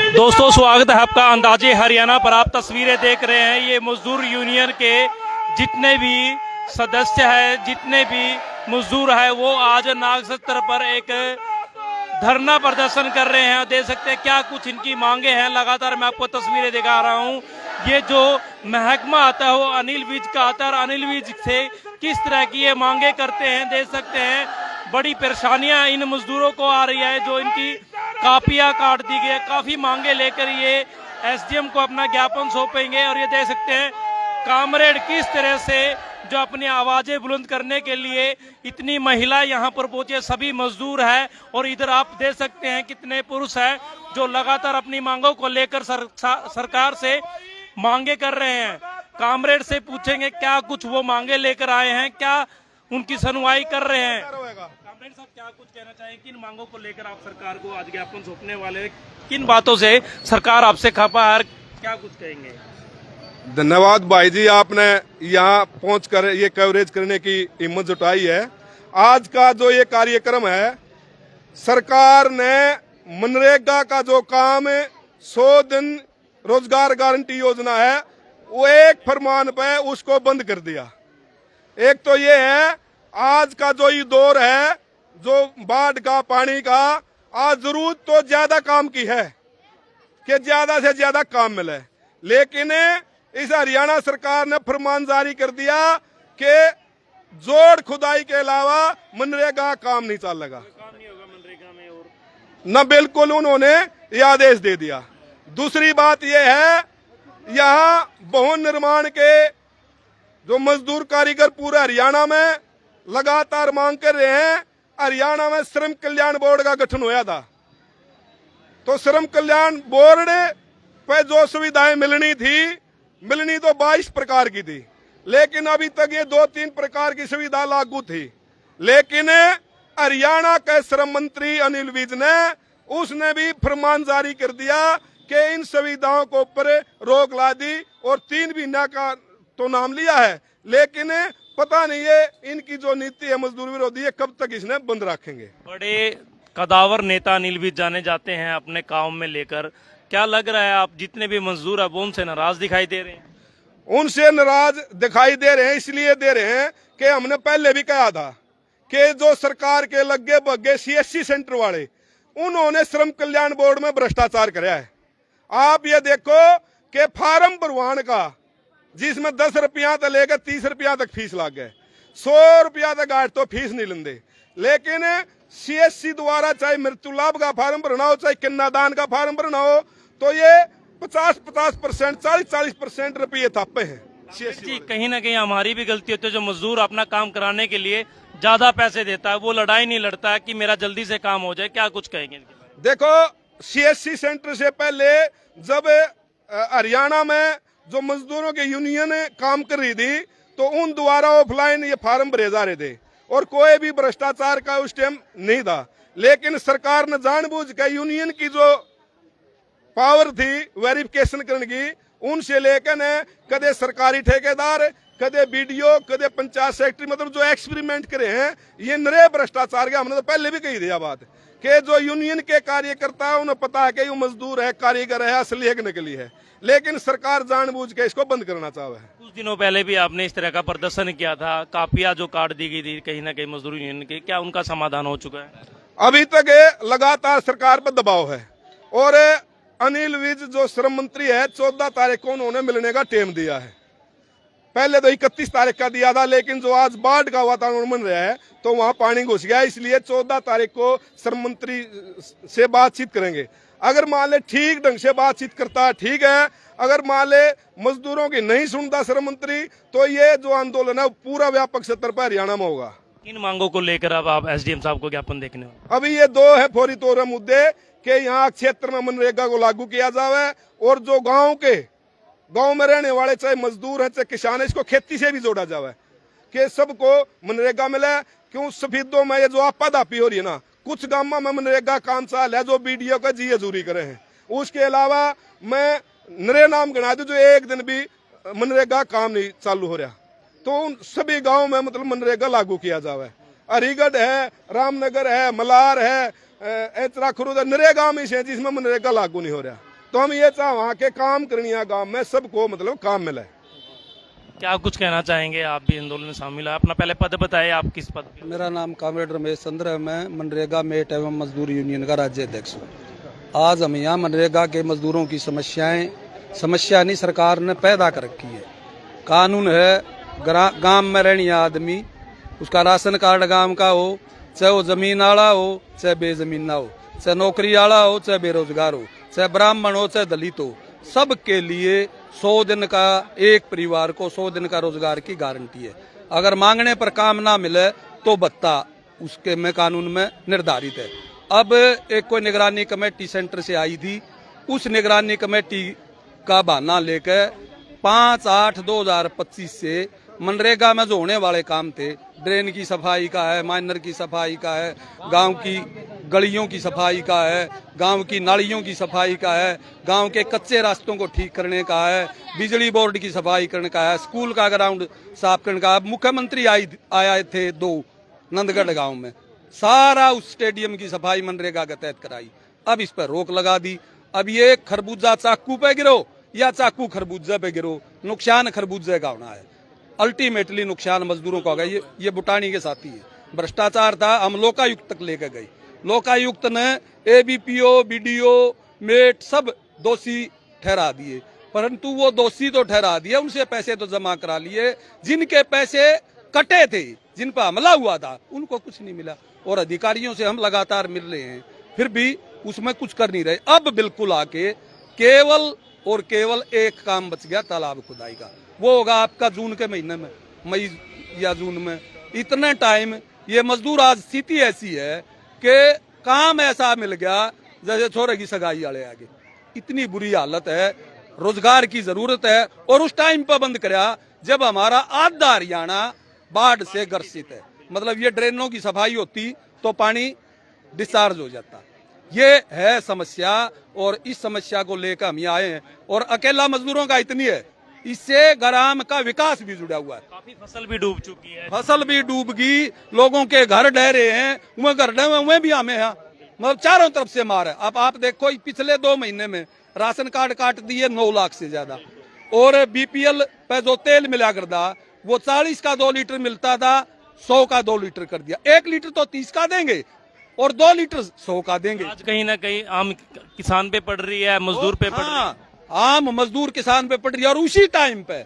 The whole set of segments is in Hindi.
दोस्तों स्वागत है आपका अंदाजे हरियाणा पर। आप तस्वीरें देख रहे हैं, ये मजदूर यूनियन के जितने भी सदस्य हैं, जितने भी मजदूर हैं, वो आज नागसत्र पर एक धरना प्रदर्शन कर रहे हैं। देख सकते हैं क्या कुछ इनकी मांगे हैं। लगातार मैं आपको तस्वीरें दिखा रहा हूं। ये जो महकमा आता है वो अनिल विज का आता है और अनिल विज से किस तरह की ये मांगे करते हैं, देख सकते हैं। बड़ी परेशानियां इन मजदूरों को आ रही है, जो इनकी कापियां काट दी गई। काफी मांगे लेकर ये एसडीएम को अपना ज्ञापन सौंपेंगे। और ये देख सकते हैं कामरेड किस तरह से जो अपनी आवाजें बुलंद करने के लिए इतनी महिला यहाँ पर पहुंचे, सभी मजदूर है। और इधर आप देख सकते हैं कितने पुरुष हैं जो लगातार अपनी मांगों को लेकर सरकार से मांगे कर रहे हैं। कामरेड से पूछेंगे क्या कुछ वो मांगे लेकर आए हैं, क्या उनकी सुनवाई कर रहे हैं। कामरेड साहब क्या कुछ कहना चाहेंगे, किन मांगों को लेकर आप सरकार को आज ज्ञापन सौंपने वाले हैं, किन बातों से सरकार आपसे खपा है, क्या कुछ कहेंगे। धन्यवाद भाई जी, आपने यहाँ पहुंचकर ये कवरेज करने की हिम्मत जुटाई है। आज का जो ये कार्यक्रम है, सरकार ने मनरेगा का जो काम 100 दिन रोजगार गारंटी योजना है, वो एक फरमान पे उसको बंद कर दिया। एक तो ये है, आज का जो ये दौर है, जो बाढ़ का पानी का, आज जरूरत तो ज्यादा काम की है कि ज्यादा से ज्यादा काम मिले, लेकिन इस हरियाणा सरकार ने फरमान जारी कर दिया कि जोड़ खुदाई के अलावा मनरेगा काम नहीं चलेगा, न बिल्कुल उन्होंने ये आदेश दे दिया। दूसरी बात यह है, यहाँ भवन निर्माण के जो मजदूर कारीगर पूरे हरियाणा में लगातार मांग कर रहे हैं। हरियाणा में श्रम कल्याण बोर्ड का गठन हुआ था, तो श्रम कल्याण बोर्ड पे जो सुविधाएं मिलनी तो 22 प्रकार की थी, लेकिन अभी तक ये 2-3 प्रकार की सुविधा लागू थी। लेकिन हरियाणा के श्रम मंत्री अनिल विज ने उसने भी फरमान जारी कर दिया कि इन सुविधाओं को ऊपर रोक ला दी और 3 महीना का तो नाम लिया है, लेकिन पता नहीं है इनकी जो नीति है मजदूर विरोधी है, कब तक इसने बंद रखेंगे। बड़े कदावर नेता अनिल विज जाने जाते हैं अपने काम में लेकर। क्या लग रहा है आप जितने भी मजदूर है वो उनसे नाराज दिखाई दे रहे हैं? उनसे नाराज दिखाई दे रहे हैं, इसलिए दे रहे हैं कि हमने पहले भी कहा था कि जो सरकार के लगे बग्गे सीएससी सेंटर वाले, उन्होंने श्रम कल्याण बोर्ड में भ्रष्टाचार कराया है। आप ये देखो कि फार्म भरवान का, जिसमें 10 रुपया तक लेकर 30 रुपया तक फीस लग गए, 100 रुपया तक गाठ तो फीस नहीं लेंदे। लेकिन सीएससी द्वारा चाहे मृत्यु लाभ का फार्म भरना हो, चाहे कन्यादान का फार्म भरना हो, तो ये 50-50%, 40-40% रुपये थापे हैं जी। कहीं ना कहीं हमारी भी गलती होती है, जो मजदूर अपना काम कराने के लिए ज्यादा पैसे देता है वो लड़ाई नहीं लड़ता है कि मेरा जल्दी से काम हो जाए। क्या कुछ कहेंगे? देखो, सीएससी सेंटर से पहले जब हरियाणा में जो मजदूरों की यूनियन काम कर रही थी, तो उन द्वारा ऑफलाइन ये फार्म भरे जा रहे थे और कोई भी भ्रष्टाचार का उस टाइम नहीं था। लेकिन सरकार ने जानबूझ के यूनियन की जो पावर थी वेरिफिकेशन करने की, उनसे लेकर न कदे सरकारी ठेकेदार, कदे बीडीओ, कदे पंचायत सेक्रेटरी, मतलब जो एक्सपेरिमेंट करे हैं, ये नरे भ्रष्टाचार के। हमने तो पहले भी कही दिया बात कि जो यूनियन के कार्यकर्ता है उन्हें पता है कि ये मजदूर है, कारीगर है, असली एक नकली है, लेकिन सरकार जानबूझ के इसको बंद करना चाहे है। कुछ दिनों पहले भी आपने इस तरह का प्रदर्शन किया था, कापियां जो काट दी गई थी कहीं ना कहीं मजदूर यूनियन की, क्या उनका समाधान हो चुका है? अभी तक लगातार सरकार पर दबाव है। और अनिल विज जो श्रम मंत्री है, 14 तारीख को उन्होंने मिलने का टाइम दिया है। पहले तो 31 तारीख का दिया था, लेकिन जो आज बाढ़ का वातावरण बन रहा है तो वहां पानी घुस गया, इसलिए 14 तारीख को श्रम मंत्री से बातचीत करेंगे। अगर मान ले ठीक ढंग से बातचीत करता है, ठीक है। अगर मान ले मजदूरों की नहीं सुनता श्रम मंत्री, तो ये जो आंदोलन है पूरा व्यापक स्तर पर हरियाणा में होगा। किन मांगों को लेकर अब आप एसडीएम साहब को ज्ञापन देखने हो? अभी ये 2 है फौरी तौर पर मुद्दे कि यहाँ क्षेत्र में मनरेगा को लागू किया जाए, और जो गांव में रहने वाले चाहे मजदूर है चाहे किसान है, इसको खेती से भी जोड़ा जाए कि सबको मनरेगा मिले। क्यों सफेदों में ये जो आपाधापी हो रही है ना, कुछ गांव में मनरेगा काम चाल है जो बीडीओ का जी हजूरी करे हैं। उसके अलावा मैं नरे नाम गिना दूं जो एक दिन भी मनरेगा काम नहीं चालू हो रहा, तो उन सभी गांव में मतलब मनरेगा लागू किया जाए। हरिगढ़ है, रामनगर है, मलार है, ऐतरा खुरुद, नरेगा में से जिसमें मनरेगा लागू नहीं हो रहा। तो हम ये चाह के काम करनिया गांव में सबको मतलब काम मिले। क्या कुछ कहना चाहेंगे? आप भी आंदोलन में शामिल है, अपना पहले पद बताए, आप किस पद पे? मेरा नाम कामरेड रमेश चंद्र है। मैं मनरेगा मेट एवं मजदूर यूनियन का राज्य अध्यक्ष हूँ। आज हम यहाँ मनरेगा के मजदूरों की समस्या नहीं सरकार ने पैदा कर रखी है। कानून है, गांव में रहने आदमी उसका राशन कार्ड गांव का हो, चाहे वो जमीन वाला हो चाहे बेजमीन ना हो, चाहे नौकरी वाला हो चाहे बेरोजगार हो, चाहे ब्राह्मण हो चाहे दलित हो, सबके लिए 100 दिन का, एक परिवार को 100 दिन का रोजगार की गारंटी है। अगर मांगने पर काम ना मिले तो भत्ता उसके में कानून में निर्धारित है। अब एक कोई निगरानी कमेटी सेंटर से आई थी, उस निगरानी कमेटी का बहाना लेकर 5/8/2025 से मनरेगा में जो होने वाले काम थे, ड्रेन की सफाई का है, माइनर की सफाई का है, गांव की गलियों की सफाई का है, गांव की नालियों की सफाई का है, गांव के कच्चे रास्तों को ठीक करने का है, बिजली बोर्ड की सफाई करने का है, स्कूल का ग्राउंड साफ करने का। मुख्यमंत्री आए थे 2 नंदगढ़ गांव में, सारा उस स्टेडियम की सफाई मनरेगा के तहत कराई। अब इस पर रोक लगा दी। अब ये खरबूजा चाकू पे गिरो या चाकू खरबूजे पे गिरो, नुकसान खरबूजे का होना है। अल्टीमेटली नुकसान मजदूरों का होगा। ये बुटानी के साथी है। भ्रष्टाचार था, हम लोकायुक्त तक लेकर गए। लोकायुक्त ने एबीपीओ, बीडीओ, मेट सब दोषी ठहरा दिए, परंतु वो दोषी तो ठहरा दिए, उनसे पैसे तो जमा करा लिए। जिनके पैसे कटे थे, जिन पर हमला हुआ था, उनको कुछ नहीं मिला। और अधिकारियों से हम लगातार मिल रहे हैं, फिर भी उसमें कुछ कर नहीं रहे। अब बिल्कुल आके केवल और केवल एक काम बच गया, तालाब खुदाई का। वो होगा आपका जून के महीने में, मई या जून में। इतने टाइम ये मजदूर, आज स्थिति ऐसी है कि काम ऐसा मिल गया जैसे छोरे की सगाई वाले आगे। इतनी बुरी हालत है, रोजगार की जरूरत है। और उस टाइम पर बंद कराया जब हमारा आधा हरियाणा बाढ़ से ग्रसित है। मतलब ये ड्रेनों की सफाई होती तो पानी डिस्चार्ज हो जाता। ये है समस्या, और इस समस्या को लेकर हम यहाँ आए हैं। और अकेला मजदूरों का इतनी है, इससे ग्राम का विकास भी जुड़ा हुआ है। काफी फसल भी डूब चुकी है। फसल भी डूब गई, लोगों के घर ढह रहे हैं, वह घर ढह हुए भी हमें यहाँ, मतलब चारों तरफ से मार है। अब आप देखो, पिछले 2 महीने में राशन कार्ड काट दिए 9 लाख से ज्यादा। और बीपीएल पे जो तेल मिला करता, वो 40 का 2 लीटर मिलता था, 100 का 2 लीटर कर दिया। 1 लीटर तो 30 का देंगे और 2 लीटर 100 का देंगे। आज कहीं ना कहीं आम किसान पे पड़ रही है, मजदूर पे पड़ रही है। आम मजदूर किसान पे पड़ रही है। और उसी टाइम पे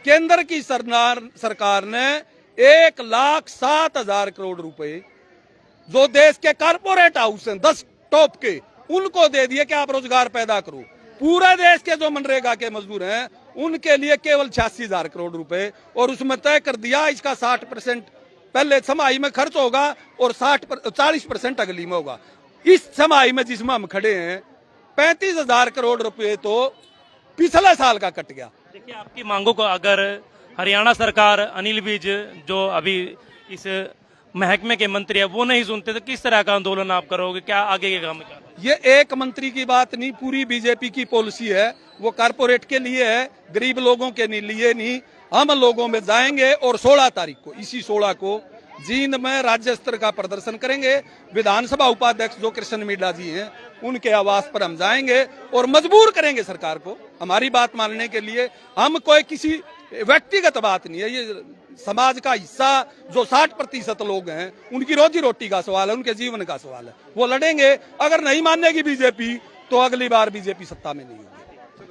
केंद्र की सरकार ने 1,07,000 करोड़ रुपए जो देश के कारपोरेट हाउस हैं 10 टॉप के, उनको दे दिए कि आप रोजगार पैदा करो। पूरे देश के जो मनरेगा के मजदूर हैं उनके लिए केवल 86,000 करोड़ रुपए। और उसमें तय कर दिया इसका 60% पहले छमाही में खर्च होगा और 40% अगली में होगा। इस छमाही में जिसमें हम खड़े हैं 35,000 करोड़ रुपए तो पिछले साल का कट गया। देखिए, आपकी मांगों को अगर हरियाणा सरकार, अनिल विज जो अभी इस महकमे के मंत्री है, वो नहीं सुनते तो किस तरह का आंदोलन आप करोगे? क्या आगे के काम क्या? ये एक मंत्री की बात नहीं, पूरी बीजेपी की पॉलिसी है। वो कारपोरेट के लिए है, गरीब लोगों के लिए नहीं। हम लोगों में जाएंगे और 16 तारीख को, इसी 16 को जींद में राज्य स्तर का प्रदर्शन करेंगे। विधानसभा उपाध्यक्ष जो कृष्ण मीणा जी हैं, उनके आवास पर हम जाएंगे और मजबूर करेंगे सरकार को हमारी बात मानने के लिए। हम कोई किसी व्यक्तिगत बात नहीं है, ये समाज का हिस्सा जो 60% लोग हैं, उनकी रोजी रोटी का सवाल है, उनके जीवन का सवाल है। वो लड़ेंगे। अगर नहीं मानेगी बीजेपी तो अगली बार बीजेपी सत्ता में नहीं होगी।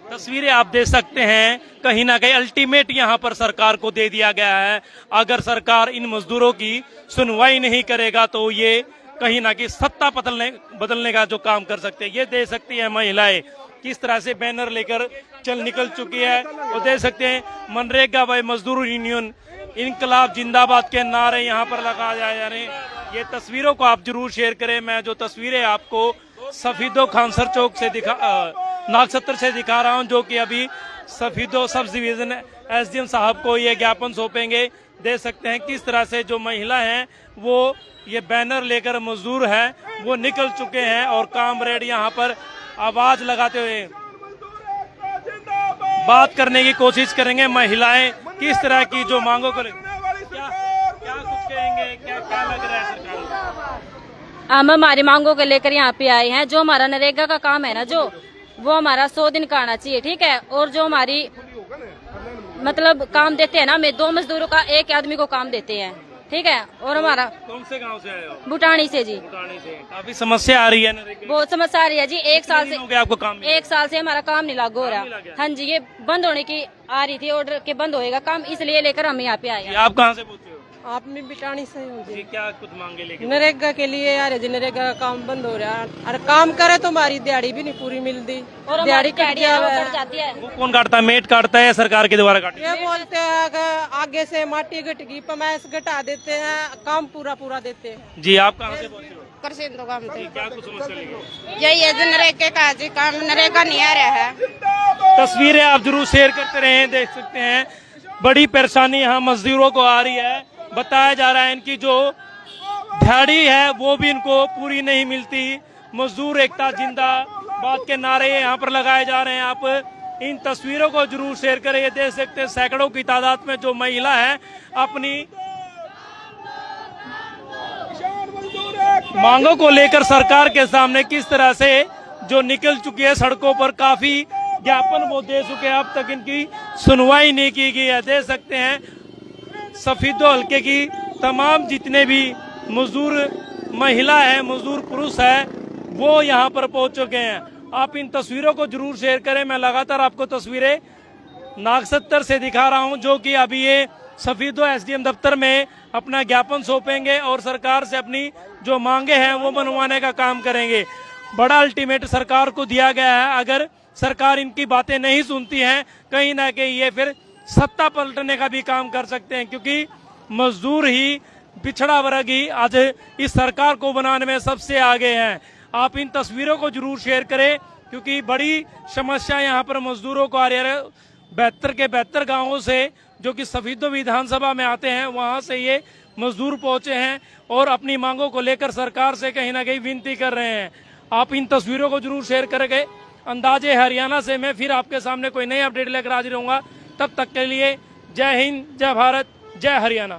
तस्वीरें आप देख सकते हैं, कहीं ना कहीं अल्टीमेट यहाँ पर सरकार को दे दिया गया है। अगर सरकार इन मजदूरों की सुनवाई नहीं करेगा तो ये कहीं ना कहीं सत्ता बदलने का जो काम कर सकते हैं। ये देख सकती है महिलाएं किस तरह से बैनर लेकर निकल चुकी है। और देख सकते हैं मनरेगा व मजदूर यूनियन इनकलाब जिंदाबाद के नारे यहाँ पर लगाए जा रहे हैं। ये तस्वीरों को आप जरूर शेयर करें। मैं जो तस्वीरें आपको सफीदो खानसर चौक से नागसत्र से दिखा रहा हूं, जो कि अभी सफीदो सब डिवीजन एसडीएम साहब को ये ज्ञापन सौंपेंगे। देख सकते हैं किस तरह से जो महिला हैं वो ये बैनर लेकर, मजदूर हैं वो निकल चुके हैं और कामरेड यहाँ पर आवाज लगाते हुए बात करने की कोशिश करेंगे। महिलाएं किस तरह की जो मांगों को क्या कुछ कहेंगे, क्या लग रहा है सरकार को? हम हमारी मांगों को लेकर यहाँ पे आए हैं। जो हमारा नरेगा का काम है ना, जो वो हमारा 100 दिन का आना चाहिए, ठीक है। और जो हमारी मतलब काम देते हैं ना, हमें 2 मजदूरों का एक आदमी को काम देते हैं, ठीक है। और हमारा कौन से गांव से आए हो? भूटानी से जी। भूटानी से। काफी समस्या आ रही है नरेगा की। बहुत समस्या आ रही है जी। 1 साल से हो गया आपको काम? 1 साल से हमारा काम नहीं लागू हो नहीं रहा। लगा। हाँ जी, ये बंद होने की आ रही थी ऑर्डर के बंद होएगा काम, इसलिए लेकर हम यहाँ पे आए हैं। आप कहाँ से पहुंचे हो? आप में बिटानी से हो जी, जी। क्या कुछ मांगे लेके? नरेगा के लिए यार जी, नरेगा का काम बंद हो रहा है। और काम करे तो हमारी दिहाड़ी भी नहीं पूरी मिलती, और हमारी दिहाड़ी कट दिहाड़ी है, वो गया कट जाती है। वो कौन काटता है? मेट काटता है या सरकार के द्वारा काटता है? ये बोलते हैं कि आगे से माटी घटेगी, पैमाइश घटा देते हैं, काम पूरा पूरा देते हैं। जी, आप कहाँ से पहुंचे हो? करसेन तो काम थे, क्या कुछ समस्या लेके? यही है जो नरेगा का जी काम, नरेगा नहीं आ रहा है। तस्वीरें आप जरूर शेयर करते रहें। देख सकते हैं बड़ी परेशानी यहाँ मजदूरों को आ रही है। बताया जा रहा है इनकी जो दिहाड़ी है वो भी इनको पूरी नहीं मिलती। मजदूर एकता जिंदाबाद के नारे यहाँ पर लगाए जा रहे हैं। आप इन तस्वीरों को जरूर शेयर करें। ये देख सकते हैं सैकड़ों की तादाद में जो महिला है अपनी मांगों को लेकर सरकार के सामने किस तरह से जो निकल चुकी है सड़कों पर। काफी ज्ञापन वो दे चुके हैं, अब तक इनकी सुनवाई नहीं की गई है। देख सकते हैं सफीदो हल्के की तमाम जितने भी मजदूर महिला है, मजदूर पुरुष है, वो यहाँ पर पहुंच चुके हैं। आप इन तस्वीरों को जरूर शेयर करें। मैं लगातार आपको तस्वीरें नागसत्तर से दिखा रहा हूं, जो कि अभी ये सफीदो एसडीएम दफ्तर में अपना ज्ञापन सौंपेंगे और सरकार से अपनी जो मांगे हैं वो मनवाने का काम करेंगे। बड़ा अल्टीमेट सरकार को दिया गया है। अगर सरकार इनकी बातें नहीं सुनती है, कहीं ना कहीं ये फिर सत्ता पलटने का भी काम कर सकते हैं, क्योंकि मजदूर ही, पिछड़ा वर्ग ही आज इस सरकार को बनाने में सबसे आगे हैं। आप इन तस्वीरों को जरूर शेयर करें, क्योंकि बड़ी समस्या यहाँ पर मजदूरों को आ रही है। 72 के 72 गांवों से जो कि सफीदो विधानसभा में आते हैं, वहां से ये मजदूर पहुंचे हैं और अपनी मांगों को लेकर सरकार से कहीं ना कहीं विनती कर रहे हैं। आप इन तस्वीरों को जरूर शेयर करेंगे। अंदाजे हरियाणा से मैं फिर आपके सामने कोई नई अपडेट लेकर हाजिर होऊंगा। तब तक के लिए जय हिंद, जय भारत, जय हरियाणा।